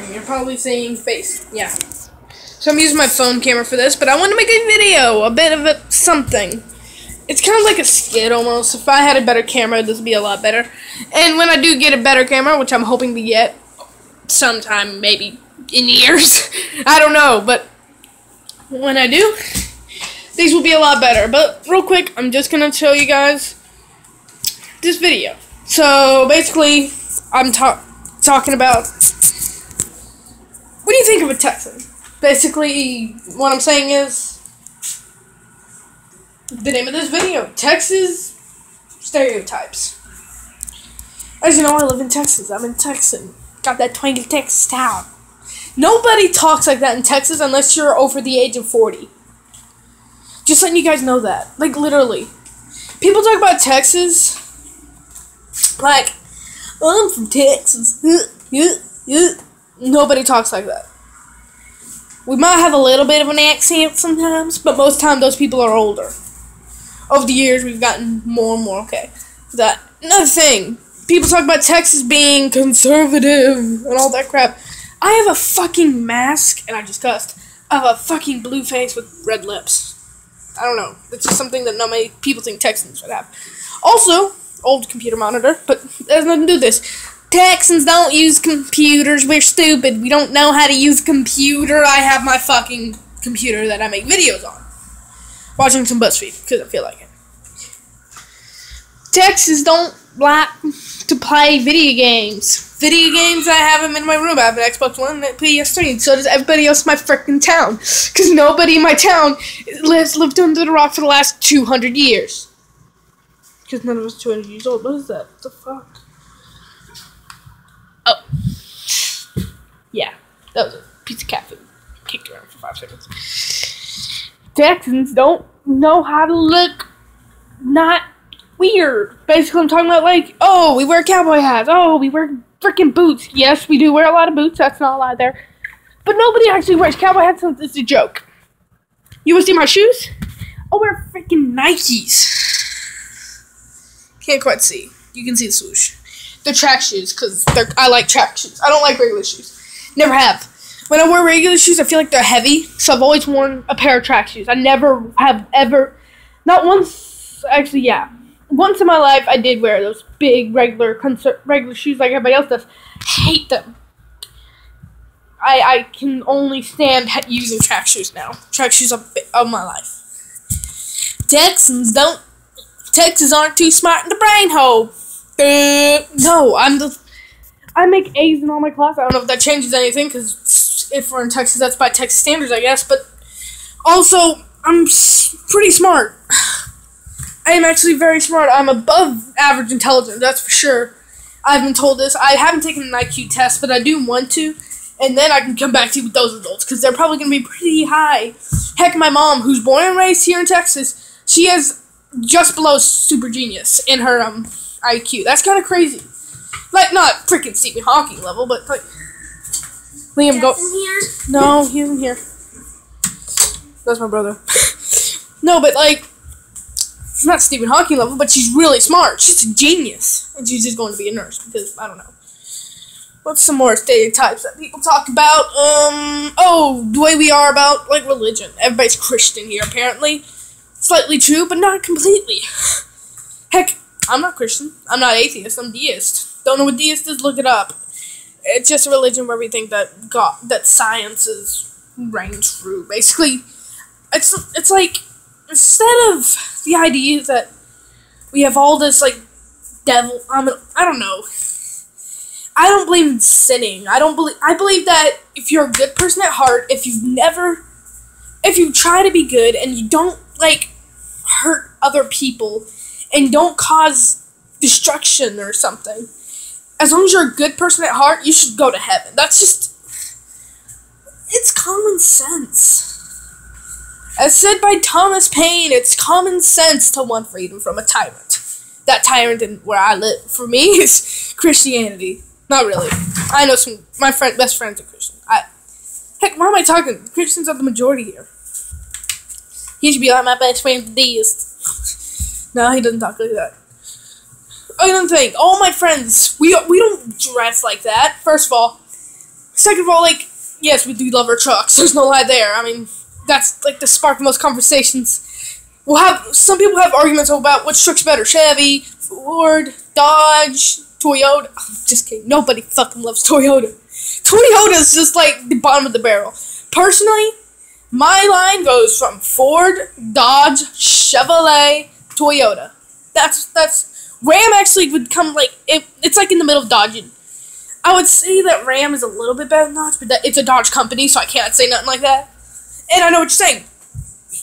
recording. You're probably seeing face. Yeah. So I'm using my phone camera for this, but I want to make a video, a bit of a something. It's kind of like a skit almost. If I had a better camera, this would be a lot better. And when I do get a better camera, which I'm hoping to get sometime, maybe in years, I don't know, but when I do, these will be a lot better. But real quick, I'm just going to show you guys this video. So basically, I'm talking about, what do you think of a Texan? Basically, what I'm saying is, the name of this video, Texas Stereotypes. As you know, I live in Texas. I'm in Texan. Got that twangy Texas town. Nobody talks like that in Texas unless you're over the age of 40. Just letting you guys know that. Like, literally. People talk about Texas like, oh, I'm from Texas. Nobody talks like that. We might have a little bit of an accent sometimes, but most time those people are older. Over the years, we've gotten more and more okay. Another thing, people talk about Texas being conservative and all that crap. I have a fucking mask, and I just cussed. I have a fucking blue face with red lips. I don't know. It's just something that not many people think Texans should have. Also, old computer monitor, but it has nothing to do with this. Texans don't use computers. We're stupid. We don't know how to use a computer. I have my fucking computer that I make videos on. Watching some BuzzFeed, because I feel like it. Texans don't like to play video games. Video games, I have them in my room. I have an Xbox One and a PS3, and so does everybody else in my freaking town. Because nobody in my town lived under the rock for the last 200 years. Because none of us are 200 years old. What is that? What the fuck? Oh. Yeah, that was a piece of cat food. Kicked around for 5 seconds. Texans don't know how to look not weird. Basically, I'm talking about, like, oh, we wear cowboy hats. Oh, we wear freaking boots. Yes, we do wear a lot of boots. That's not a lie there. But nobody actually wears cowboy hats since it's a joke. You want to see my shoes? I wear freaking Nikes. Can't quite see. You can see the swoosh. They're track shoes, because I like track shoes. I don't like regular shoes. Never have. When I wear regular shoes, I feel like they're heavy, so I've always worn a pair of track shoes. I never have ever, not once, actually, yeah. Once in my life, I did wear those big, regular shoes like everybody else does. I hate them. I can only stand using track shoes now. Track shoes of my life. Texans aren't too smart in the brain hole. No, I make A's in all my classes. I don't know if that changes anything, because if we're in Texas, that's by Texas standards, I guess. But also, I'm pretty smart. I am actually very smart. I'm above average intelligence, that's for sure. I've been told this. I haven't taken an IQ test, but I do want to. And then I can come back to you with those results, because they're probably going to be pretty high. Heck, my mom, who's born and raised here in Texas, she has just below super genius in her IQ. That's kind of crazy. Like, not freaking Stephen Hawking level, but, like, Liam, go. Here? No, he isn't here. That's my brother. No, but, like, it's not Stephen Hawking level, but she's really smart. She's a genius. And she's just going to be a nurse, because, I don't know. What's some more stereotypes that people talk about? Oh, the way we are about, like, religion. Everybody's Christian here, apparently. Slightly true, but not completely. Heck, I'm not Christian. I'm not atheist. I'm deist. Don't know what deist is? Look it up. It's just a religion where we think that science reigns true. Basically, it's like, instead of the idea that we have all this, like, devil, I don't know. I don't believe in sinning. I believe that if you're a good person at heart, if you try to be good and you don't, like, hurt other people and don't cause destruction or something, as long as you're a good person at heart, you should go to heaven. That's just, it's common sense. As said by Thomas Paine, it's common sense to want freedom from a tyrant. That tyrant in where I live, for me, is Christianity. Not really. I know my best friends are Christian. Heck, why am I talking? Christians are the majority here. He should be like my best friend's deist. No, he doesn't talk like that. I don't think. All my friends, we don't dress like that. First of all, Second of all, like, yes, we do love our trucks. There's no lie there. I mean, that's like the spark of most conversations. Some people have arguments about which truck's better: Chevy, Ford, Dodge, Toyota. Just kidding. Nobody fucking loves Toyota. Toyota is just like the bottom of the barrel. Personally, my line goes from Ford, Dodge, Chevrolet, Toyota. That's Ram actually would come like it's like in the middle of Dodge. I would say that Ram is a little bit better than Dodge, but it's a Dodge company, so I can't say nothing like that. And I know what you're saying.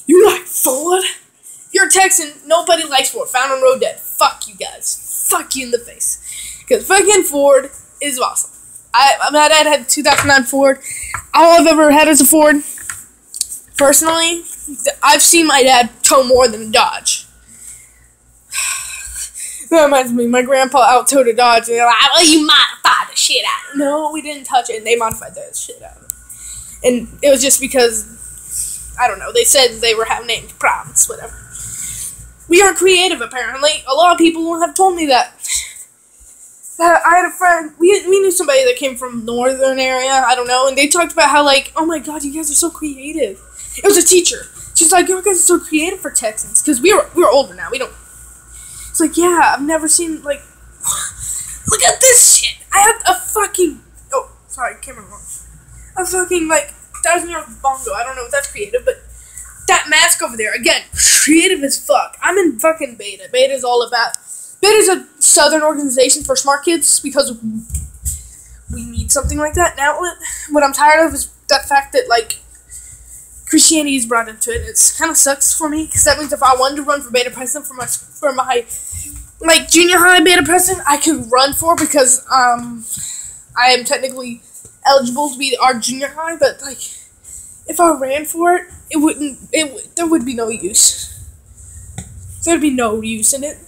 You like Ford? If you're a Texan, nobody likes Ford. Found on Road Dead. Fuck you guys. Fuck you in the face. Because fucking Ford is awesome. My dad had a 2009 Ford. All I've ever had is a Ford. Personally, I've seen my dad tow more than a Dodge. That reminds me, my grandpa out-towed a Dodge, and they're like, well, you modified the shit out of it. No, we didn't touch it, and they modified the shit out of it. And it was just because, I don't know, they said they were having named problems, whatever. We aren't creative, apparently. A lot of people have told me that. I had a friend, we knew somebody that came from northern area, I don't know, and they talked about how, like, oh my god, you guys are so creative. It was a teacher. She's like, you guys are so creative for Texans, because we're older now, we don't. It's like, yeah, I've never seen, like, look at this shit. I have a fucking, oh, sorry, camera wrong. A fucking, like, 1,000-year-old bongo. I don't know if that's creative, but that mask over there, again, creative as fuck. I'm in fucking Beta. Beta's a southern organization for smart kids because we need something like that. Now, what I'm tired of is that fact that, like, Christianity is brought into it. It kind of sucks for me because that means if I wanted to run for Beta president for my like junior high Beta president, I could run for because I am technically eligible to be our junior high. But like, if I ran for it, there would be no use. There'd be no use in it.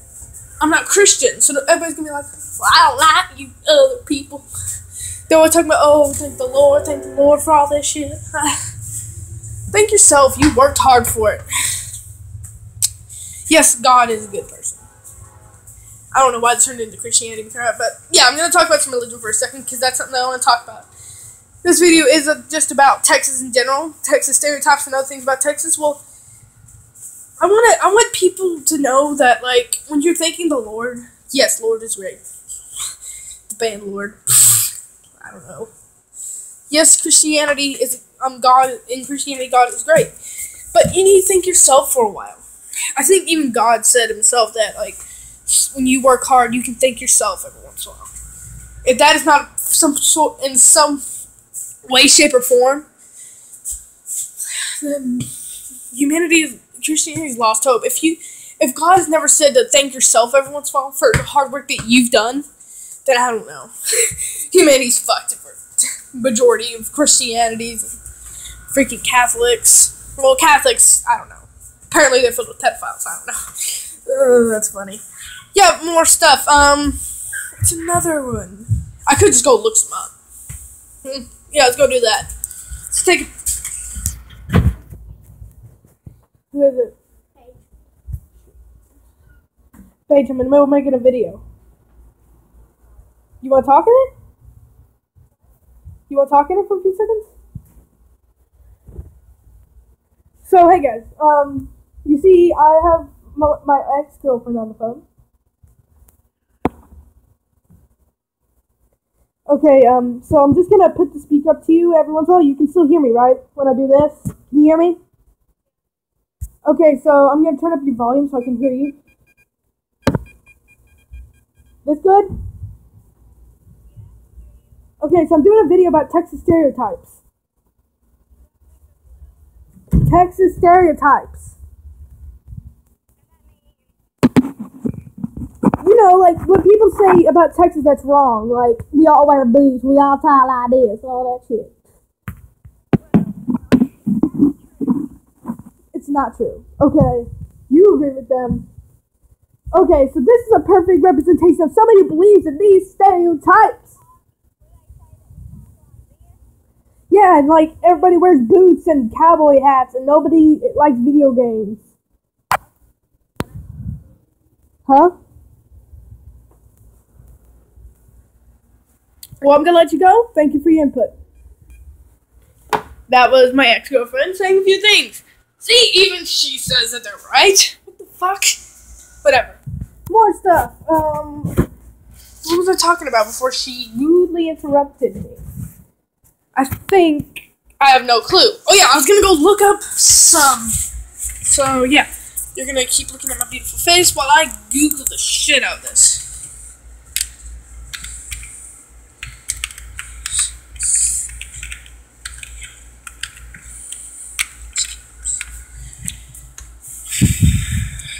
I'm not Christian, so everybody's gonna be like, well, I don't like you other people. They're always talking about, oh, thank the Lord for all this shit. Thank yourself. You worked hard for it. Yes, God is a good person. I don't know why it turned into Christianity, but yeah, I'm going to talk about some religion for a second because that's something I want to talk about. This video is just about Texas in general, Texas stereotypes and other things about Texas. Well, I want people to know that, like, when you're thanking the Lord, yes, Lord is great. The band Lord. I don't know. Yes, Christianity is God. In Christianity, God is great, but you need to thank yourself for a while. I think even God said himself that, like, when you work hard, you can thank yourself every once in a while. If that is not in some way, shape, or form, then Christianity's lost hope. If God has never said to thank yourself every once in a while for the hard work that you've done, then I don't know. Humanity's fucked for majority of Christianities and freaking Catholics. Well, Catholics, I don't know. Apparently they're filled with pedophiles. I don't know. That's funny. Yeah, more stuff. It's another one. I could just go look some up. Yeah, let's go do that. Let's take it. Who is it? Paige, I'm in the middle of making a video. You want to talk in it? You want to talk in it for a few seconds? So, hey guys, you see, I have my ex-girlfriend on the phone. Okay, so I'm just gonna put the speaker up to you every once in a while. You can still hear me, right? When I do this? Can you hear me? Okay, so I'm gonna turn up your volume so I can hear you. This good? Okay, so I'm doing a video about Texas stereotypes. Texas stereotypes. You know, like, what people say about Texas that's wrong. Like, we all wear boots, we all tie like this, all that shit. It's not true. Okay, you agree with them. Okay, so this is a perfect representation of somebody who believes in these stereotypes. Yeah, and like, everybody wears boots and cowboy hats, and nobody likes video games. Huh? Well, I'm gonna let you go. Thank you for your input. That was my ex-girlfriend saying a few things. See, even she says that they're right. What the fuck? Whatever. More stuff. What was I talking about before she rudely interrupted me? I think I have no clue. Oh yeah, I was gonna go look up some. So yeah, you're gonna keep looking at my beautiful face while I Google the shit out of this.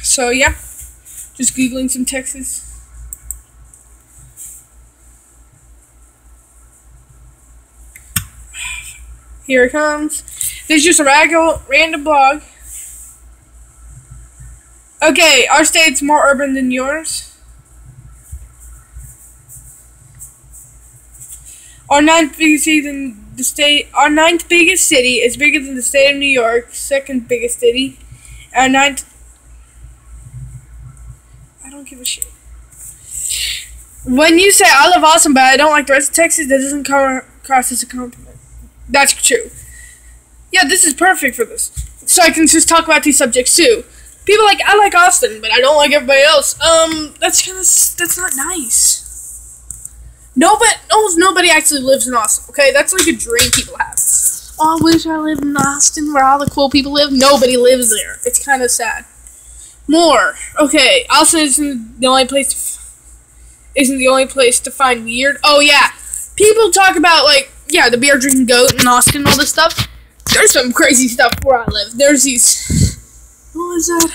So yeah, just Googling some Texas. Here it comes. This is just a random blog. Okay, our state's more urban than yours. Our ninth biggest city in the state. Our ninth biggest city is bigger than the state of New York, second biggest city. Our ninth. I don't give a shit. When you say I love Austin, but I don't like the rest of Texas, that doesn't come across as a compliment. That's true. Yeah, this is perfect for this. So I can just talk about these subjects too. People like, I like Austin, but I don't like everybody else. That's not nice. Nobody actually lives in Austin, okay? That's like a dream people have. Oh, I wish I lived in Austin where all the cool people live. Nobody lives there. It's kind of sad. More. Okay, Austin isn't the only place to find weird. Oh yeah. People talk about like, yeah, the beer drinking goat in Austin and all this stuff. There's some crazy stuff where I live. There's these. What was that?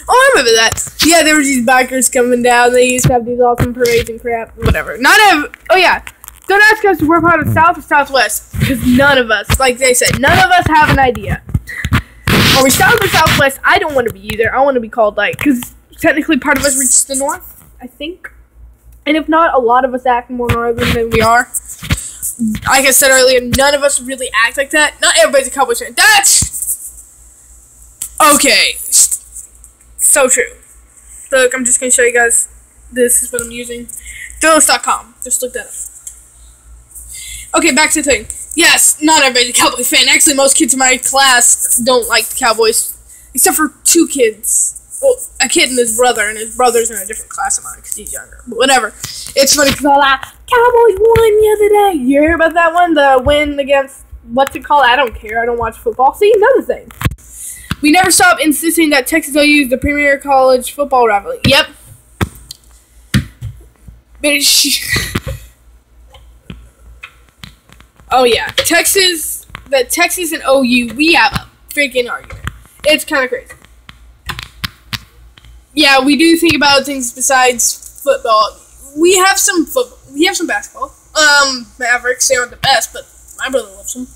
Oh, I remember that. Yeah, there were these bikers coming down. They used to have these awesome parades and crap. Whatever. Oh yeah. Don't ask us if we're part of South or Southwest. Because none of us, like they said, none of us have an idea. Are we South or Southwest? I don't want to be either. I want to be called like, because technically part of us reaches the North, I think. And if not, a lot of us act more northern than we are. Like I said earlier, none of us really act like that. Not everybody's a cowboy fan. That's okay. So true. Look, I'm just gonna show you guys. This is what I'm using. Thrillist.com. Just look that up. Okay, back to the thing. Yes, not everybody's a Cowboy fan. Actually, most kids in my class don't like the Cowboys, except for 2 kids. Well, a kid and his brother's in a different class of mine because he's younger. But whatever. It's funny because all that Cowboys won the other day. You hear about that one? The win against, what's it called? I don't care. I don't watch football. See, another thing. We never stop insisting that Texas OU is the premier college football rivalry. Yep. Oh yeah, Texas and OU, we have a freaking argument. It's kind of crazy. Yeah, we do think about things besides football. We have some football. We have some basketball. Mavericks, they aren't the best, but my brother loves them.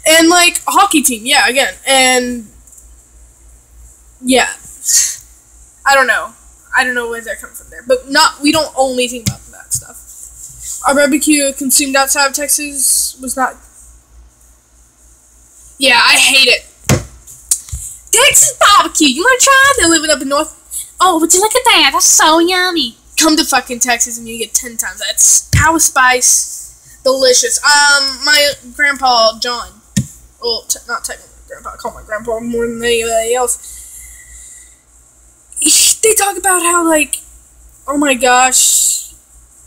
And like a hockey team, yeah, again. And yeah, I don't know where that comes from there, but we don't only think about that stuff. Our barbecue consumed outside of Texas was not. Yeah, I hate it. Texas barbecue, you wanna try? They're living up in North. Oh, would you look at that? That's so yummy. Come to fucking Texas and you get 10 times that. It's Power Spice, delicious. My grandpa John. Well, not technically grandpa. I call my grandpa more than anybody else. They talk about how like, oh my gosh,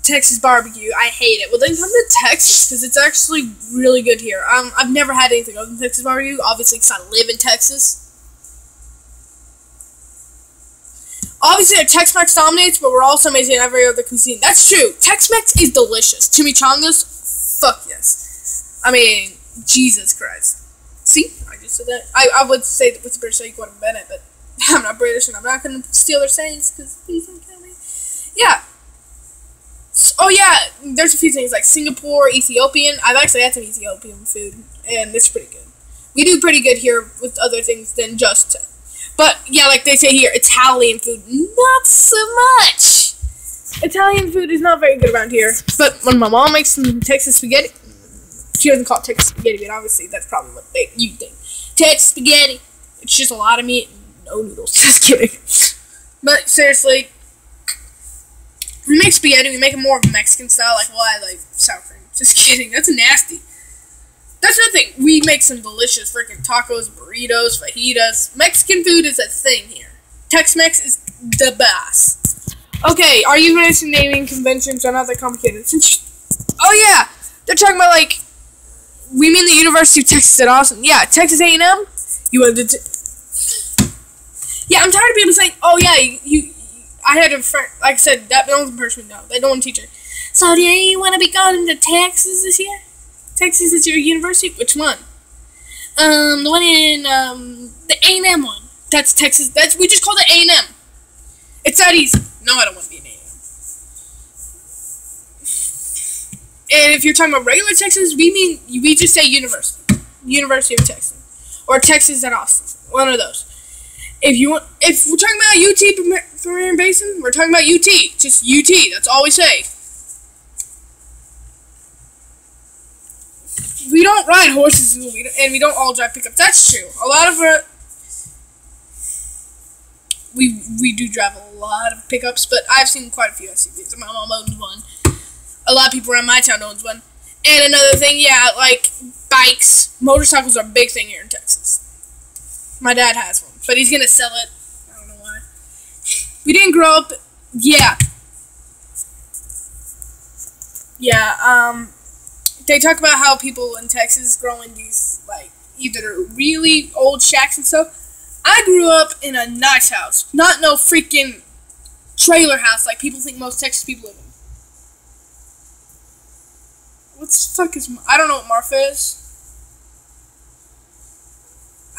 Texas barbecue. I hate it. Well, then come to Texas because it's actually really good here. I've never had anything other than Texas barbecue. Obviously, because I live in Texas. Obviously, our Tex-Mex dominates, but we're also amazing in every other cuisine. That's true. Tex-Mex is delicious. Chimichangas, fuck yes. I mean, Jesus Christ. See, I just said that. I would say that with the British say Gordon Bennett, but I'm not British and I'm not going to steal their sayings because please don't kill me. Yeah. Oh yeah, there's a few things like Singapore, Ethiopian. I've actually had some Ethiopian food, and it's pretty good. We do pretty good here with other things than just. But, yeah, like they say here, Italian food, not so much. Italian food is not very good around here. But when my mom makes some Texas spaghetti, she doesn't call it Texas spaghetti, but obviously that's probably what you think. Texas spaghetti. It's just a lot of meat and no noodles. Just kidding. But, seriously, we make spaghetti, we make it more of a Mexican style, like, well, I like sour cream. Just kidding, that's nasty. That's another thing. We make some delicious freaking tacos, burritos, fajitas. Mexican food is a thing here. Tex-Mex is the best. Okay, are you guys naming conventions are not that complicated? Oh yeah, they're talking about like, we mean the University of Texas at Austin. Yeah, Texas A&M. You wanted to. Yeah, I'm tired of people saying, "Oh yeah, you." I had a friend, like I said, that one person. No, they don't want to teach her. So do you want to be going to Texas this year? Texas is your university. Which one? The one in the A&M one. That's Texas. We just call it A&M. It's that easy. No, I don't want to be an A&M. And if you're talking about regular Texas, we just say University of Texas, or Texas at Austin. One of those. If we're talking about UT Permian Basin, we're talking about UT. Just UT. That's all we say. We don't ride horses and we don't all drive pickups. That's true. A lot of we do drive a lot of pickups, but I've seen quite a few SUVs. My mom owns one. A lot of people around my town owns one. And another thing, yeah, like bikes, motorcycles are a big thing here in Texas. My dad has one, but he's gonna sell it. I don't know why. We didn't grow up. Yeah. They talk about how people in Texas grow in these, like, either really old shacks and stuff. I grew up in a nice house, not no freaking trailer house like people think most Texas people live in. What the fuck is... I don't know what Marfa is.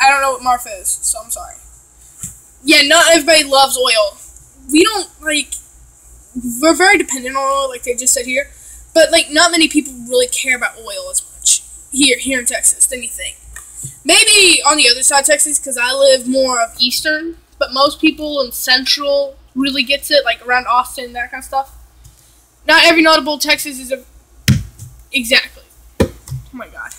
I don't know what Marfa is, so I'm sorry. Yeah, not everybody loves oil. We don't, like... We're very dependent on oil, like they just said here. But, like, not many people really care about oil as much here in Texas than you think. Maybe on the other side of Texas, because I live more of eastern, but most people in central really gets it, like around Austin, that kind of stuff. Not every notable Texas is a... Exactly. Oh my god.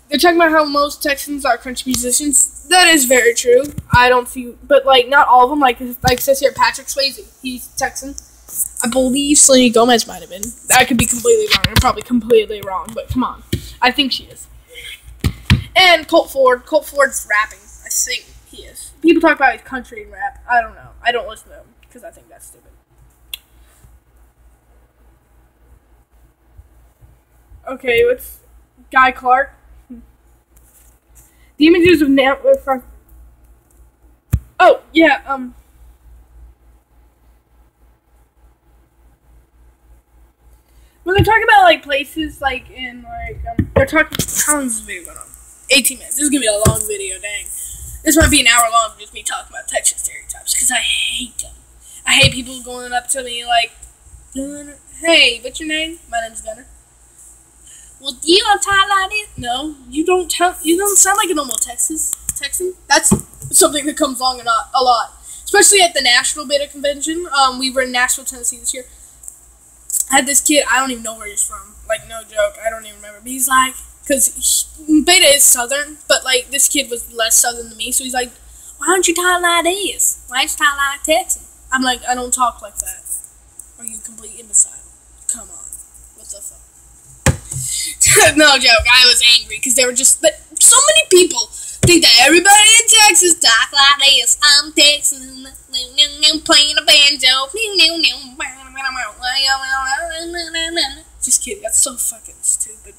They're talking about how most Texans are country musicians. That is very true. I don't see... But, like, not all of them. Like it says here, Patrick Swayze. He's Texan. I believe Selena Gomez might have been. I could be completely wrong. I'm probably completely wrong, but come on. I think she is. And Colt Ford. Colt Ford's rapping. I think he is. People talk about his country and rap. I don't know. I don't listen to him because I think that's stupid. Okay, what's Guy Clark? The images of Oh, yeah, when they're talking about, like, places, like, in, like, they're talking... How long is this video going on? 18 minutes. This is going to be a long video, dang. This might be an hour long, just me talking about Texas stereotypes, because I hate them. I hate people going up to me, like, Gunner. Hey, what's your name? My name's Gunner. Well, do you have tie like this? No, you don't sound like a normal Texan. That's something that comes along a lot. Especially at the Nashville Beta Convention. We were in Nashville, Tennessee this year. I had this kid, I don't even know where he's from. Like, no joke, I don't even remember. But he's like, because Beta is southern, but, like, this kid was less southern than me. So he's like, why don't you talk like this? Why don't you talk like Texan? I'm like, I don't talk like that. Are you a complete imbecile? Come on. What the fuck? No joke, I was angry because they were just, but so many people think that everybody in Texas talk like this. I'm Texan, playing a banjo. Just kidding, that's so fucking stupid.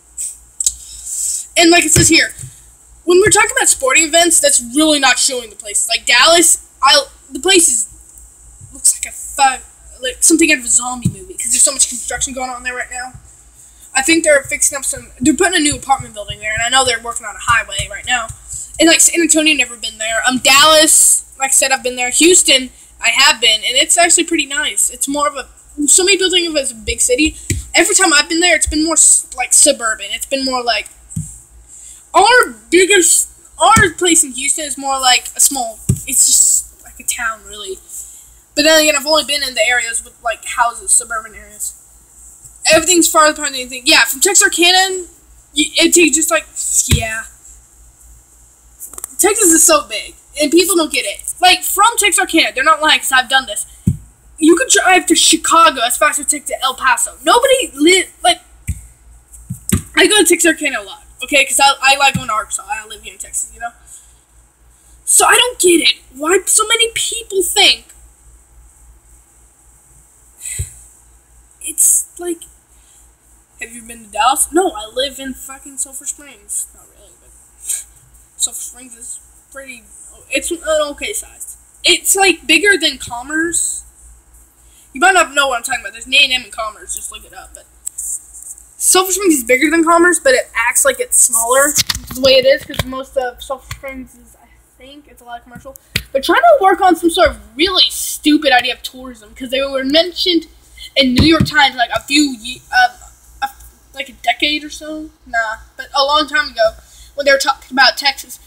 And like it says here, when we're talking about sporting events, that's really not showing the places. Like Dallas, the place looks like something out of a zombie movie because there's so much construction going on there right now. I think they're fixing up they're putting a new apartment building there, and I know they're working on a highway right now. And, like, San Antonio, never been there. Dallas, like I said, I've been there. Houston, I have been, and it's actually pretty nice. It's more of so many people think of it as a big city. Every time I've been there, it's been more, like, suburban. It's been more, like, our place in Houston is more like it's just like a town, really. But then again, I've only been in the areas with, like, houses, suburban areas. Everything's farther apart than you think. Yeah, from Texarkana, it takes just like, yeah. Texas is so big, and people don't get it. Like, from Texarkana, they're not lying, because I've done this. You could drive to Chicago as fast as it takes to El Paso. Nobody like, I go to Texarkana a lot, okay? Because I like going to Arkansas. I live here in Texas, you know? So I don't get it. Why so many people think it's like, have you been to Dallas? No, I live in fucking Sulphur Springs. Not really, but Sulphur Springs is pretty, it's an okay size. It's like bigger than Commerce. You might not know what I'm talking about. There's an A&M in Commerce. Just look it up. But Sulphur Springs is bigger than Commerce, but it acts like it's smaller the way it is because most of Sulphur Springs is, I think, it's a lot of commercial. But trying to work on some sort of really stupid idea of tourism because they were mentioned in New York Times like like a decade or so. Nah, but a long time ago when they were talking about Texas.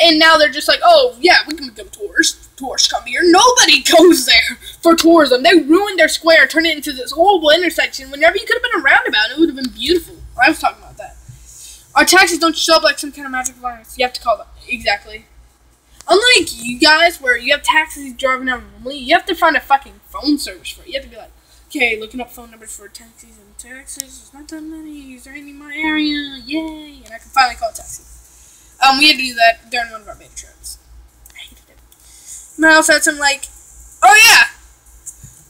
And now they're just like, oh, yeah, we can become tourists. Tourists come here. Nobody goes there for tourism. They ruined their square, turned it into this horrible intersection. Whenever you could have been a roundabout, it would have been beautiful. I was talking about that. Our taxis don't show up like some kind of magic virus. You have to call them. Exactly. Unlike you guys, where you have taxis driving around normally, you have to find a fucking phone service for it. You have to be like, okay, looking up phone numbers for taxis in Texas. There's not that many. Is there any in my area? Yay. And I can finally call a taxi. We had to do that during one of our beta trips. I hated it. And I also had some like, oh yeah,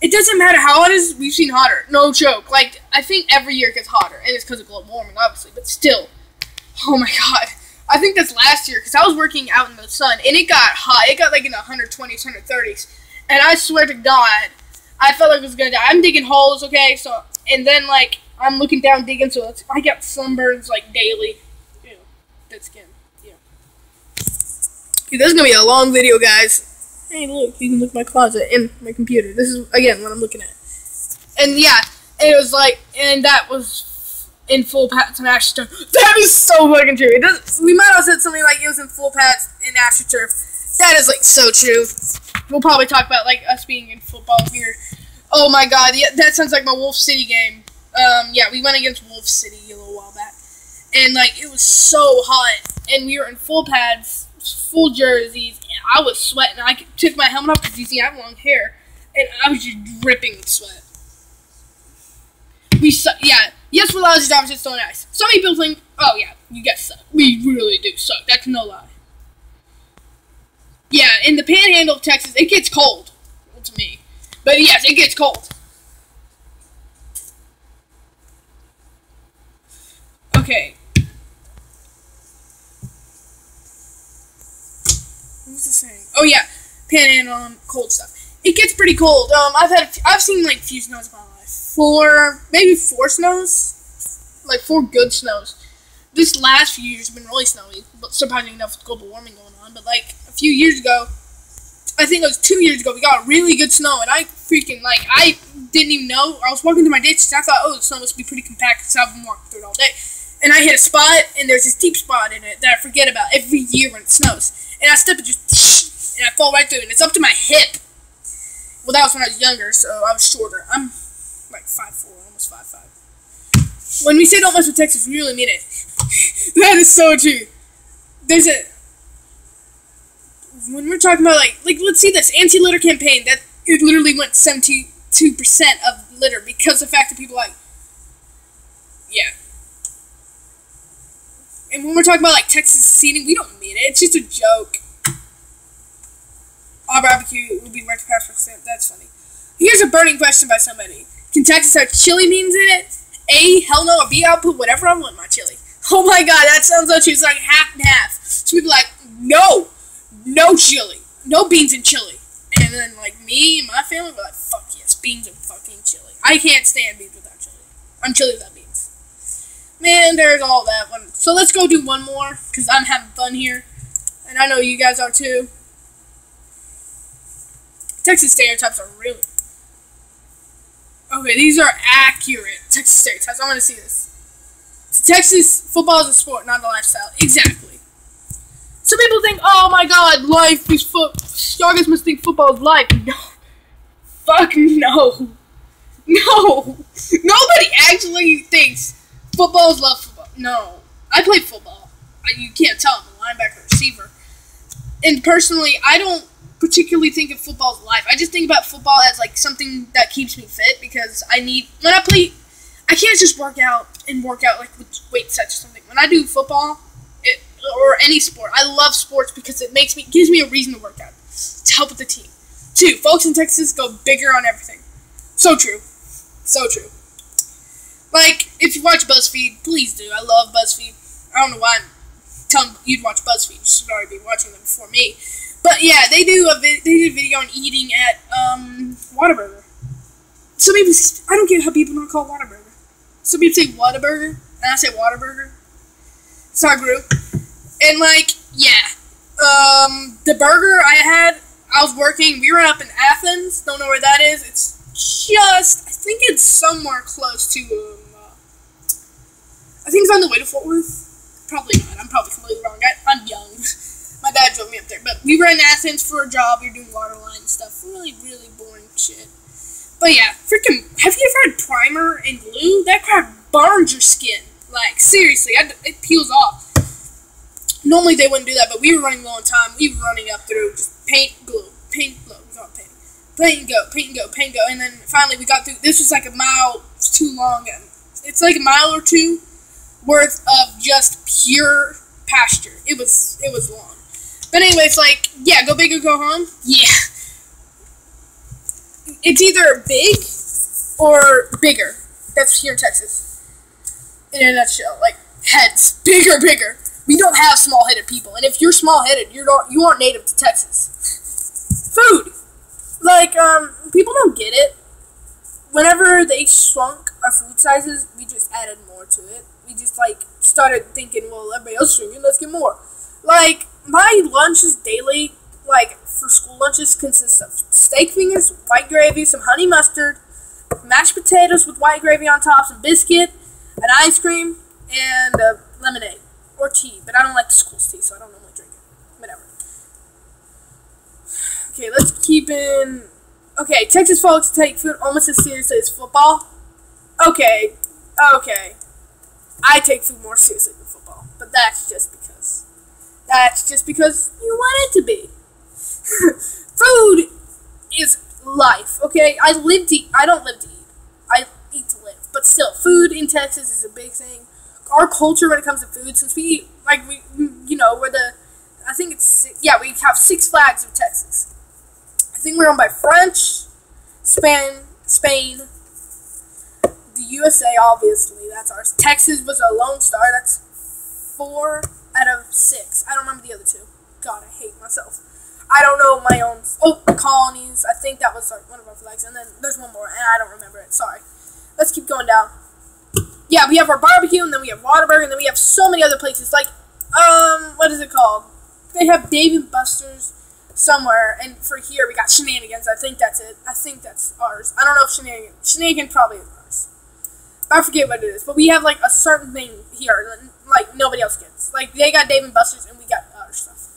it doesn't matter how hot it is, we've seen hotter. No joke. Like, I think every year it gets hotter, and it's because of global warming, obviously, but still. Oh my god. I think that's last year, because I was working out in the sun, and it got hot. It got like in the 120s, 130s, and I swear to God, I felt like I was going to die. I'm digging holes, okay, so, and then, like, I'm looking down digging, so I got sunburns, like, daily. Ew, dead skin. Dude, this is going to be a long video, guys. Hey, look, you can look at my closet and my computer. This is, again, what I'm looking at. And, yeah, it was like, and that was in full pads and AstroTurf. That is so fucking true. It does, we might have said something like it was in full pads and AstroTurf. That is, like, so true. We'll probably talk about, like, us being in football here. Oh, my God. Yeah, that sounds like my Wolf City game. Yeah, we went against Wolf City a little while back. And, like, it was so hot. And we were in full pads, full jerseys, and I was sweating. I took my helmet off because you see I have long hair, and I was just dripping with sweat. Yeah, yes, we're lousy drivers, it's so nice. Some people think, oh yeah, you guys suck. We really do suck. That's no lie. Yeah, in the panhandle of Texas, it gets cold. Well, to me. But yes, it gets cold. Okay. What was I saying? Oh yeah, panhandle and cold stuff. It gets pretty cold. I've seen like a few snows in my life. Maybe four snows, like 4 good snows. This last few years have been really snowy, but surprisingly enough with global warming going on. But like a few years ago, I think it was 2 years ago, we got really good snow, and I freaking like I didn't even know. I was walking through my ditch, and I thought, oh, the snow must be pretty compact because I've been walking through it all day. And I hit a spot, and there's this deep spot in it that I forget about every year when it snows. And I step and just, and I fall right through, and it's up to my hip. Well, that was when I was younger, so I was shorter. I'm like 5'4", almost 5'5". When we say don't mess with Texas, we really mean it. That is so true. When we're talking about, like let's see this anti-litter campaign, that it literally went 72% of litter because of the fact that people like, yeah. And when we're talking about, like, Texas seating, we don't mean it. It's just a joke. Our barbecue will be right to pass for %. That's funny. Here's a burning question by somebody. Can Texas have chili beans in it? A, hell no, or B, I'll put whatever I want in my chili. Oh my god, that sounds so true. It's like half and half. So we'd be like, no chili. No beans and chili. And then, like, me and my family were like, fuck yes, beans and fucking chili. I can't stand beans without chili. I'm chili without beans. Man, there's all that one. So let's go do one more, because I'm having fun here. And I know you guys are too. Texas stereotypes are really... Okay, these are accurate Texas stereotypes. I want to see this. So Texas, football is a sport, not a lifestyle. Exactly. Some people think, oh my god, life is y'all guys must think football is life. No. Fuck no. No. Nobody actually thinks football is love football. No. I play football. You can't tell. I'm a linebacker receiver. And personally, I don't particularly think of football as life. I just think about football as like something that keeps me fit because I I can't just work out like with weight sets or something. When I do football, or any sport, I love sports because it gives me a reason to work out to help with the team. 2, folks in Texas go bigger on everything. So true. So true. Like, if you watch BuzzFeed, please do. I love BuzzFeed. I don't know why I'm telling you to watch BuzzFeed. You should already be watching them before me. But yeah, they did a video on eating at Whataburger. Some people, I don't get how people don't call it Whataburger. Some people say Whataburger, and I say Whataburger. It's our group. And like, yeah, the burger I was working. We were up in Athens. Don't know where that is. It's just, I think it's somewhere close to. I think it's on the way to Fort Worth. Probably not. I'm probably completely wrong. I'm young. My dad drove me up there. But we were in Athens for a job. We were doing water line stuff. Really, really boring shit. But yeah, freaking, have you ever had primer and glue? That crap burns your skin. Like, seriously, it peels off. Normally they wouldn't do that, but we were running low on time. We were running up through just paint, glue, paint, glue. We got paint. Paint and go, paint and go, paint and go. And then finally we got through. This was like a mile. It's too long. It's like a mile or two worth of just pure pasture. It was long. But anyway, it's like, yeah, go big or go home. Yeah. It's either big or bigger. That's here in Texas. In a nutshell, like heads, bigger. We don't have small-headed people, and if you're small-headed, you aren't native to Texas. Food, like people don't get it. Whenever they shrunk our food sizes, we just added more to it. We just like started thinking, well, everybody else is shrinking, let's get more. Like my lunches daily, like for school lunches, consists of steak fingers, white gravy, some honey mustard, mashed potatoes with white gravy on top, some biscuit, an ice cream, and lemonade or tea. But I don't like the school's tea, so I don't normally drink it. Whatever. Okay, let's keep in. Okay, Texas folks take food almost as seriously as football. Okay. I take food more seriously than football, but that's just because. You want it to be. Food is life, okay? I don't live to eat. I eat to live. But still, food in Texas is a big thing. Our culture when it comes to food, since we have 6 flags of Texas. I think we're owned by French, Spain, the USA, obviously, that's ours. Texas was a lone star, that's 4 out of 6. I don't remember the other 2. God, I hate myself. I don't know my own. Oh, the colonies. I think that was one of our flags. And then there's one more, and I don't remember it. Sorry. Let's keep going down. Yeah, we have our barbecue, and then we have Whataburger, and then we have so many other places. Like, what is it called? They have Dave & Buster's somewhere, and for here we got Shenanigans. I think that's it. I think that's ours. I don't know if Shenanigan probably is ours. I forget what it is, but we have like a certain thing here that like nobody else gets. Like they got Dave & Buster's, and we got other stuff.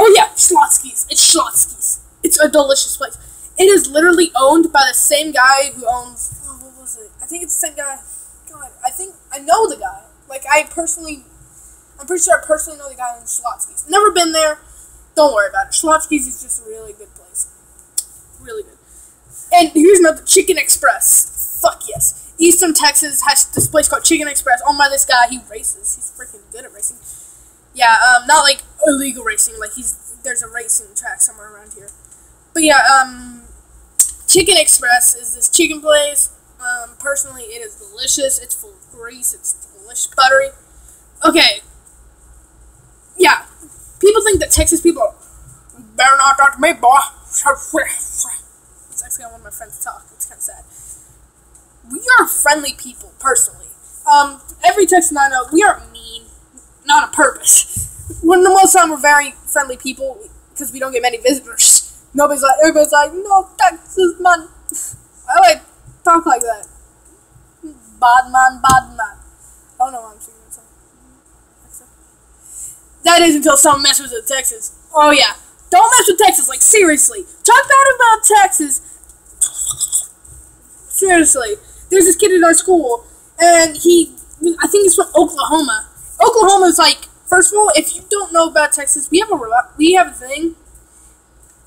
Oh yeah, Schlotzsky's. It's Schlotzsky's. It's a delicious place. It is literally owned by the same guy who owns. Oh, what was it? I think it's the same guy. God, I think I know the guy. Like I'm pretty sure I personally know the guy who owns Schlotzsky's. Never been there. Don't worry about it. Schlotzsky's is just a really good place. Really good. And here's another Chicken Express. Fuck yes. Eastern Texas has this place called Chicken Express owned by this guy. He races. He's freaking good at racing. Yeah, not like illegal racing, like there's a racing track somewhere around here. But yeah, Chicken Express is this chicken place. Personally, it is delicious. It's full of grease. It's delicious, buttery. Okay. Yeah, people think that Texas people better not talk to me, boy. It's actually how one of my friends talk. It's kind of sad. We are friendly people, personally. Every Texan I know, we aren't mean. Not on purpose. When the most time we're very friendly people because we don't get many visitors. Everybody's like, no, Texas man. I like talk like that. Bad man. I don't know why I'm singing that song. That is until someone messes with Texas. Oh yeah, don't mess with Texas. Like seriously, talk bad about Texas. Seriously, there's this kid in our school, and I think he's from Oklahoma. Oklahoma is like, first of all, if you don't know about Texas, we have a thing.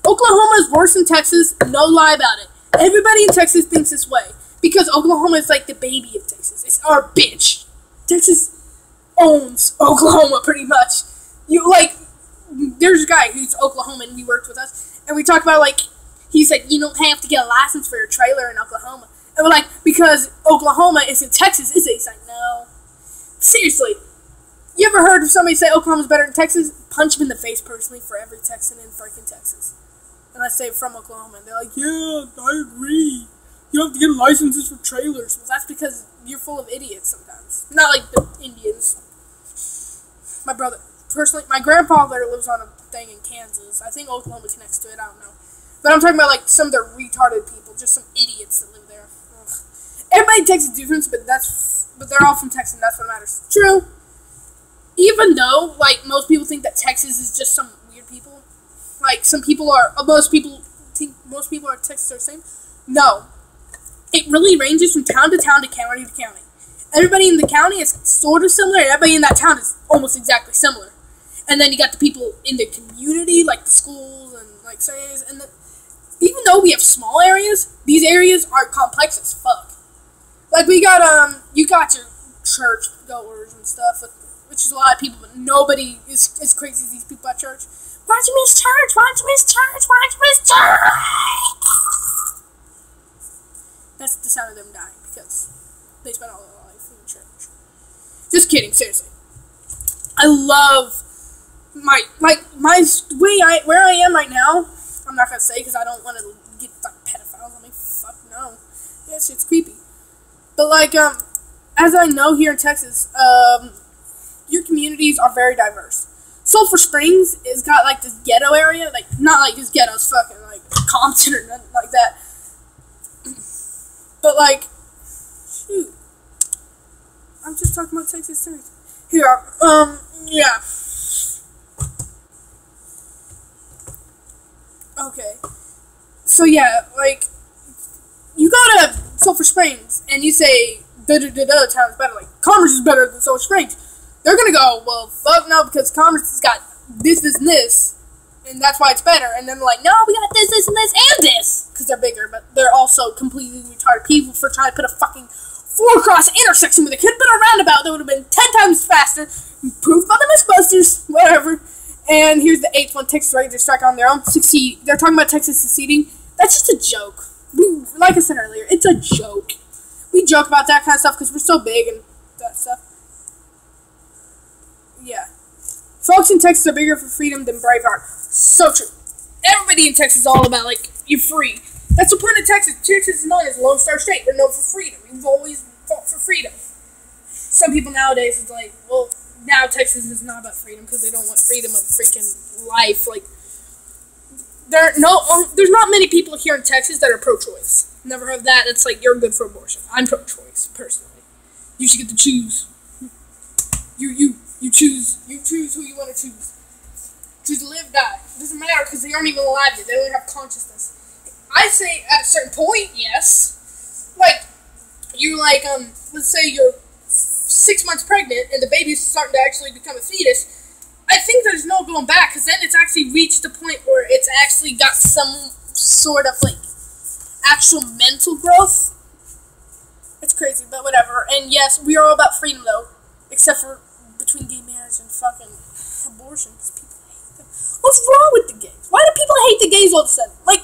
Oklahoma is worse than Texas, no lie about it. Everybody in Texas thinks this way. because Oklahoma is like the baby of Texas. It's our bitch. Texas owns Oklahoma pretty much. There's a guy who's Oklahoman and he worked with us, and we talked about like he said you don't have to get a license for your trailer in Oklahoma, and we're like because Oklahoma is in Texas, is it? He's like no, seriously. You ever heard of somebody say Oklahoma's better than Texas? Punch him in the face personally for every Texan in freaking Texas. And I say from Oklahoma, and they're like, yeah, I agree. You don't have to get licenses for trailers. Well, that's because you're full of idiots sometimes. Not like the Indians. My brother, personally, my grandfather lives on a thing in Kansas. I think Oklahoma connects to it, I don't know. But I'm talking about like some of the retarded people, just some idiots that live there. Ugh. Everybody takes a difference, but they're all from Texas, and that's what matters. True. Even though, like, most people think that Texas is just some weird people. Like, most people think Texas are the same. No. It really ranges from town to town to county to county. Everybody in the county is sort of similar, and everybody in that town is almost exactly similar. And then you got the people in the community, like the schools and, like, areas. And even though we have small areas, these areas are complex as fuck. Like, you got your church goers and stuff, which is a lot of people, but nobody is as crazy as these people at church. Why'd you miss church? Why'd you miss church? Why'd you miss church? That's the sound of them dying, because they spent all their life in church. Just kidding, seriously. I love where I am right now. I'm not gonna say, because I don't want to get, like, pedophiles on me. Fuck no. Yeah, shit's creepy. But, like, as I know here in Texas, your communities are very diverse. Sulphur Springs has got like this ghetto area, like not like this ghetto's fucking like Compton or nothing like that. But like, shoot, I'm just talking about Texas too. Here, yeah. Okay, so yeah, like you go to Sulphur Springs and you say da town is better. Like Commerce is better than Sulphur Springs. They're gonna go, well, fuck no, because Commerce has got this, and this, and that's why it's better. And then they're like, no, we got this, and this, and this, because they're bigger, but they're also completely retarded people for trying to put a fucking 4-cross intersection with a could have been a roundabout that would have been 10 times faster, proof by the Mythbusters, whatever. And here's the 8th one, Texas Rangers strike on their own, succeed. They're talking about Texas seceding. That's just a joke. Like I said earlier, it's a joke. We joke about that kind of stuff because we're so big and that stuff. Yeah. Folks in Texas are bigger for freedom than Braveheart. So true. Everybody in Texas is all about, like, you're free. That's the point of Texas. Texas is known as Lone Star State. We're known for freedom. We've always fought for freedom. Some people nowadays is like, well, now Texas is not about freedom because they don't want freedom of freaking life. Like, there's not many people here in Texas that are pro-choice. Never heard of that. It's like, you're good for abortion. I'm pro-choice, personally. You should get to choose. You choose who you want to choose. Choose to live, die. It doesn't matter because they aren't even alive yet. They don't have consciousness. I say at a certain point, yes. Like, you like, let's say you're 6 months pregnant and the baby's starting to actually become a fetus. I think there's no going back because then it's actually reached a point where it's actually got some sort of, like, actual mental growth. It's crazy, but whatever. And yes, we are all about freedom, though. Except for between gay marriage and fucking abortion, because people hate them. What's wrong with the gays? Why do people hate the gays all of a sudden? Like,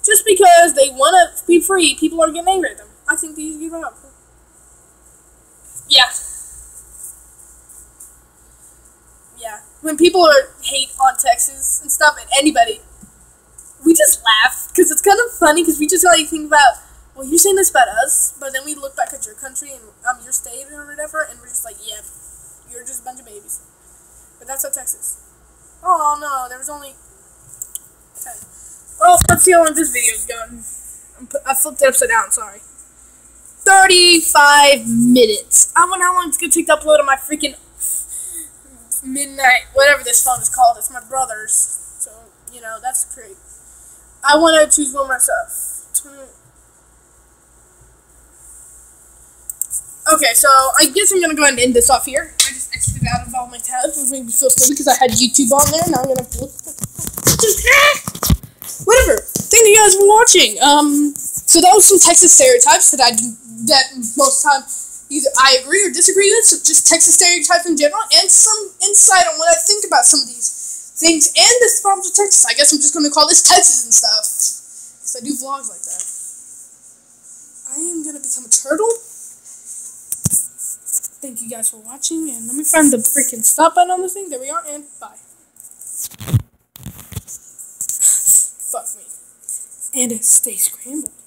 just because they want to be free, people are getting angry at them. I think they give up. Yeah. Yeah. When people hate on Texas and stuff, and anybody, we just laugh, because it's kind of funny, because we just like think about, well, you're saying this about us, but then we look back at your country and your state or whatever, and we're just like, yeah, you're just a bunch of babies. But that's how Texas. Oh no, there was only 10. Well, let's see how long this video's going. I flipped it upside down, sorry. 35 minutes. I wonder how long it's gonna take to upload on my freaking midnight, whatever this phone is called. It's my brother's. So, you know, that's great. I want to choose one myself. Okay, so I guess I'm going to go ahead and end this off here. I just exited out of all my tabs, which made me feel stupid because I had YouTube on there. Now I'm going to look. Whatever. Thank you guys for watching. So that was some Texas stereotypes that that most of the time either I agree or disagree with. So just Texas stereotypes in general, and some insight on what I think about some of these things and the problems with Texas. I guess I'm just going to call this Texas and stuff, because I do vlogs like that. I am going to become a turtle. Thank you guys for watching, and let me find the freaking stop button on this thing. There we are, and bye. Fuck me. And stay scrambled.